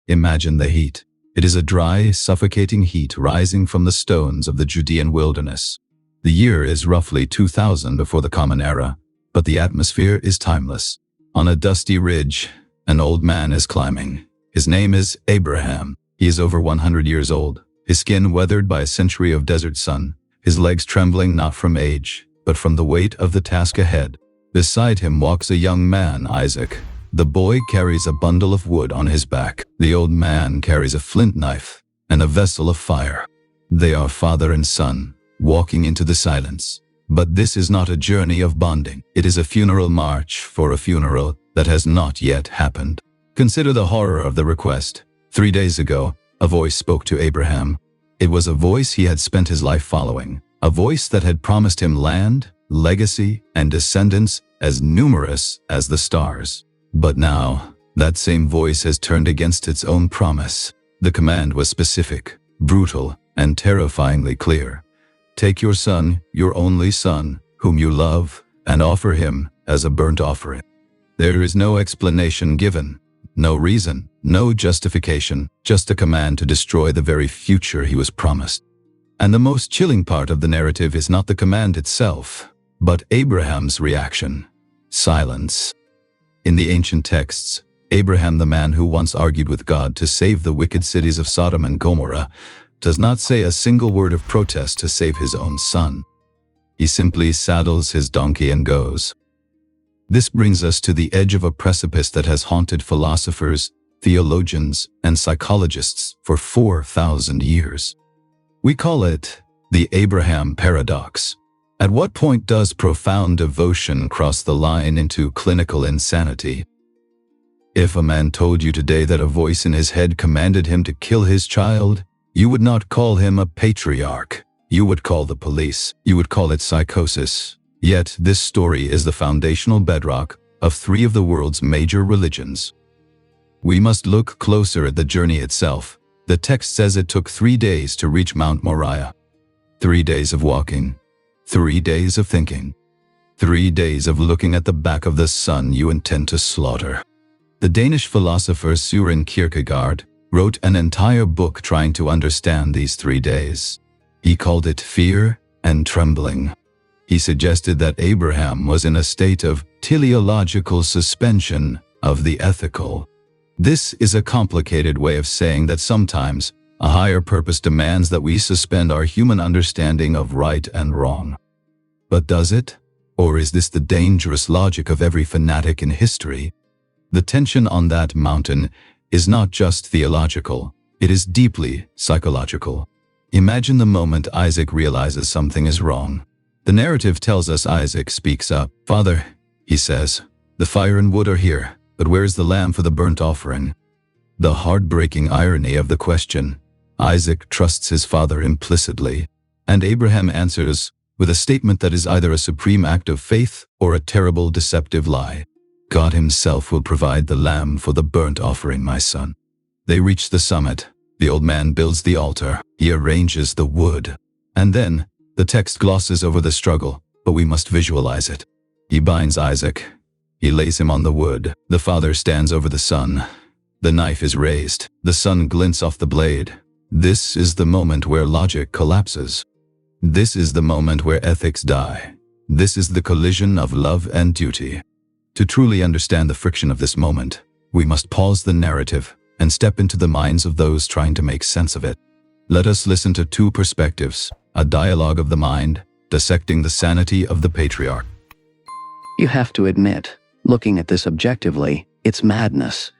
Imagine the heat. It is a dry, suffocating heat rising from the stones of the Judean wilderness. The year is roughly 2000 before the Common Era, but the atmosphere is timeless. On a dusty ridge, an old man is climbing. His name is Abraham. He is over 100 years old, his skin weathered by a century of desert sun, his legs trembling not from age, but from the weight of the task ahead. Beside him walks a young man, Isaac. The boy carries a bundle of wood on his back. The old man carries a flint knife and a vessel of fire. They are father and son, walking into the silence. But this is not a journey of bonding. It is a funeral march for a funeral that has not yet happened. Consider the horror of the request. 3 days ago, a voice spoke to Abraham. It was a voice he had spent his life following, a voice that had promised him land, legacy, and descendants as numerous as the stars. But now, that same voice has turned against its own promise. The command was specific, brutal, and terrifyingly clear. Take your son, your only son, whom you love, and offer him as a burnt offering. There is no explanation given, no reason, no justification, just a command to destroy the very future he was promised. And the most chilling part of the narrative is not the command itself, but Abraham's reaction. Silence. In the ancient texts, Abraham, the man who once argued with God to save the wicked cities of Sodom and Gomorrah, does not say a single word of protest to save his own son. He simply saddles his donkey and goes. This brings us to the edge of a precipice that has haunted philosophers, theologians, and psychologists for 4,000 years. We call it the Abraham paradox. At what point does profound devotion cross the line into clinical insanity? If a man told you today that a voice in his head commanded him to kill his child, you would not call him a patriarch. You would call the police. You would call it psychosis. Yet this story is the foundational bedrock of 3 of the world's major religions. We must look closer at the journey itself. The text says it took 3 days to reach Mount Moriah. 3 days of walking. 3 days of thinking. 3 days of looking at the back of the son you intend to slaughter. The Danish philosopher Søren Kierkegaard wrote an entire book trying to understand these 3 days. He called it Fear and Trembling. He suggested that Abraham was in a state of teleological suspension of the ethical. This is a complicated way of saying that sometimes a higher purpose demands that we suspend our human understanding of right and wrong. But does it? Or is this the dangerous logic of every fanatic in history? The tension on that mountain is not just theological, it is deeply psychological. Imagine the moment Isaac realizes something is wrong. The narrative tells us Isaac speaks up. "Father," he says, "the fire and wood are here, but where is the lamb for the burnt offering?" The heartbreaking irony of the question. Isaac trusts his father implicitly, and Abraham answers with a statement that is either a supreme act of faith or a terrible deceptive lie. "God himself will provide the lamb for the burnt offering, my son." They reach the summit. The old man builds the altar. He arranges the wood. And then, the text glosses over the struggle, but we must visualize it. He binds Isaac. He lays him on the wood. The father stands over the son. The knife is raised. The son glints off the blade. This is the moment where logic collapses. This is the moment where ethics die. This is the collision of love and duty. To truly understand the friction of this moment, we must pause the narrative and step into the minds of those trying to make sense of it. Let us listen to 2 perspectives, a dialogue of the mind, dissecting the sanity of the patriarch. You have to admit, looking at this objectively, it's madness.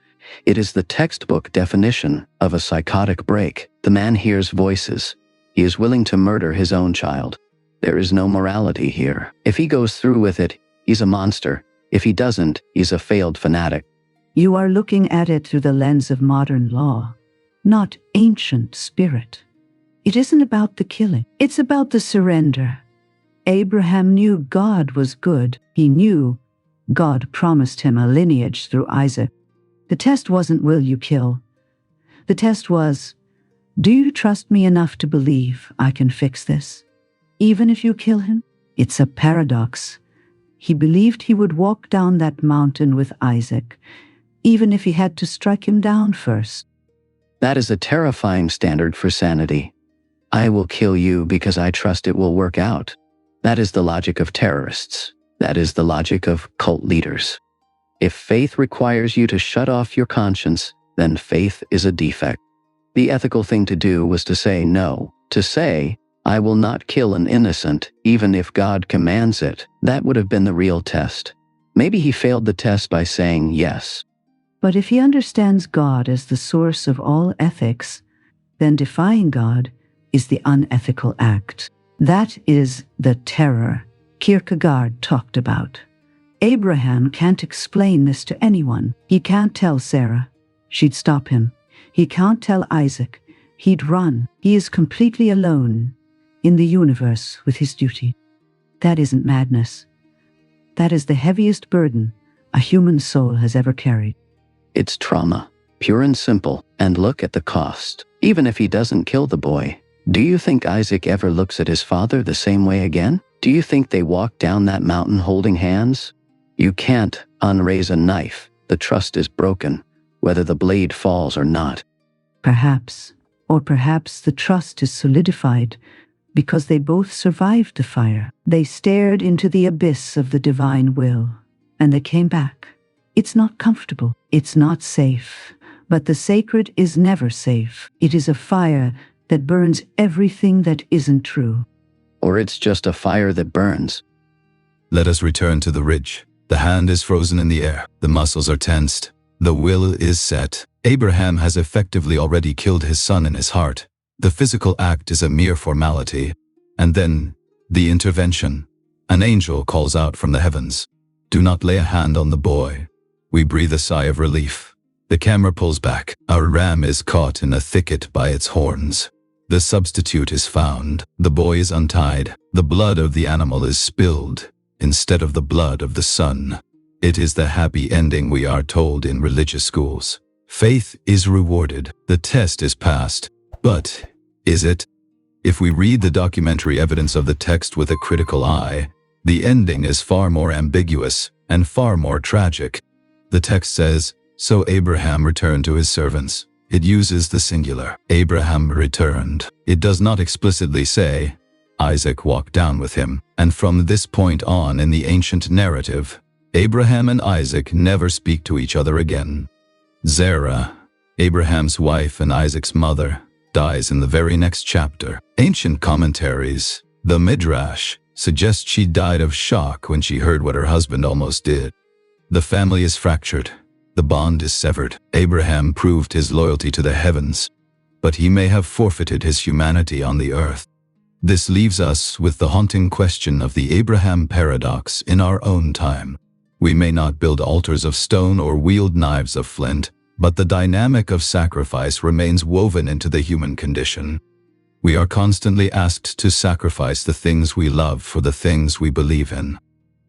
It is the textbook definition of a psychotic break. The man hears voices. He is willing to murder his own child. There is no morality here. If he goes through with it, he's a monster. If he doesn't, he's a failed fanatic. You are looking at it through the lens of modern law, not ancient spirit. It isn't about the killing. It's about the surrender. Abraham knew God was good. He knew God promised him a lineage through Isaac. The test wasn't, will you kill? The test was, do you trust me enough to believe I can fix this? Even if you kill him? It's a paradox. He believed he would walk down that mountain with Isaac, even if he had to strike him down first. That is a terrifying standard for sanity. I will kill you because I trust it will work out. That is the logic of terrorists. That is the logic of cult leaders. If faith requires you to shut off your conscience, then faith is a defect. The ethical thing to do was to say no, to say, I will not kill an innocent, even if God commands it. That would have been the real test. Maybe he failed the test by saying yes. But if he understands God as the source of all ethics, then defying God is the unethical act. That is the terror Kierkegaard talked about. Abraham can't explain this to anyone. He can't tell Sarah. She'd stop him. He can't tell Isaac. He'd run. He is completely alone in the universe with his duty. That isn't madness. That is the heaviest burden a human soul has ever carried. It's trauma, pure and simple, and look at the cost. Even if he doesn't kill the boy, do you think Isaac ever looks at his father the same way again? Do you think they walk down that mountain holding hands? You can't unraise a knife. The trust is broken, whether the blade falls or not. Perhaps, or perhaps the trust is solidified because they both survived the fire. They stared into the abyss of the divine will, and they came back. It's not comfortable. It's not safe. But the sacred is never safe. It is a fire that burns everything that isn't true. Or it's just a fire that burns. Let us return to the ridge. The hand is frozen in the air. The muscles are tensed. The will is set. Abraham has effectively already killed his son in his heart. The physical act is a mere formality. And then, the intervention. An angel calls out from the heavens. Do not lay a hand on the boy. We breathe a sigh of relief. The camera pulls back. Our ram is caught in a thicket by its horns. The substitute is found. The boy is untied. The blood of the animal is spilled, instead of the blood of the son. It is the happy ending we are told in religious schools. Faith is rewarded. The test is passed. But, is it? If we read the documentary evidence of the text with a critical eye, the ending is far more ambiguous and far more tragic. The text says, so Abraham returned to his servants. It uses the singular. Abraham returned. It does not explicitly say, Isaac walked down with him. And from this point on in the ancient narrative, Abraham and Isaac never speak to each other again. Sarah, Abraham's wife and Isaac's mother, dies in the very next chapter. Ancient commentaries, the Midrash, suggest she died of shock when she heard what her husband almost did. The family is fractured. The bond is severed. Abraham proved his loyalty to the heavens, but he may have forfeited his humanity on the earth. This leaves us with the haunting question of the Abraham paradox in our own time. We may not build altars of stone or wield knives of flint, but the dynamic of sacrifice remains woven into the human condition. We are constantly asked to sacrifice the things we love for the things we believe in.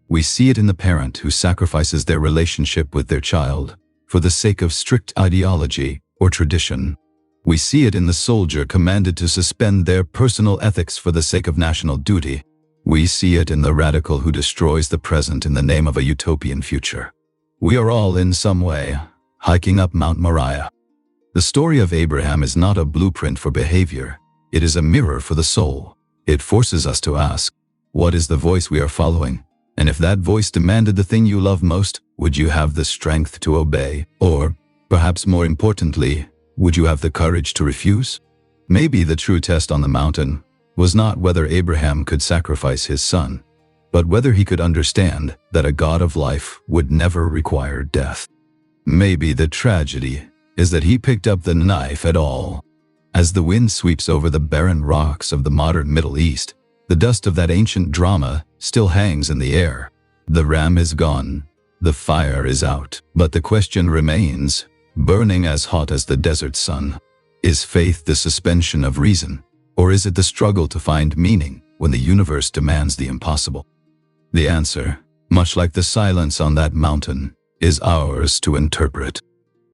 We see it in the parent who sacrifices their relationship with their child for the sake of strict ideology or tradition. We see it in the soldier commanded to suspend their personal ethics for the sake of national duty. We see it in the radical who destroys the present in the name of a utopian future. We are all, in some way, hiking up Mount Moriah. The story of Abraham is not a blueprint for behavior. It is a mirror for the soul. It forces us to ask, what is the voice we are following? And if that voice demanded the thing you love most, would you have the strength to obey? Or, perhaps more importantly, would you have the courage to refuse? Maybe the true test on the mountain was not whether Abraham could sacrifice his son, but whether he could understand that a God of life would never require death. Maybe the tragedy is that he picked up the knife at all. As the wind sweeps over the barren rocks of the modern Middle East, the dust of that ancient drama still hangs in the air. The ram is gone. The fire is out. But the question remains, burning as hot as the desert sun. Is faith the suspension of reason? Or is it the struggle to find meaning when the universe demands the impossible? The answer, much like the silence on that mountain, is ours to interpret.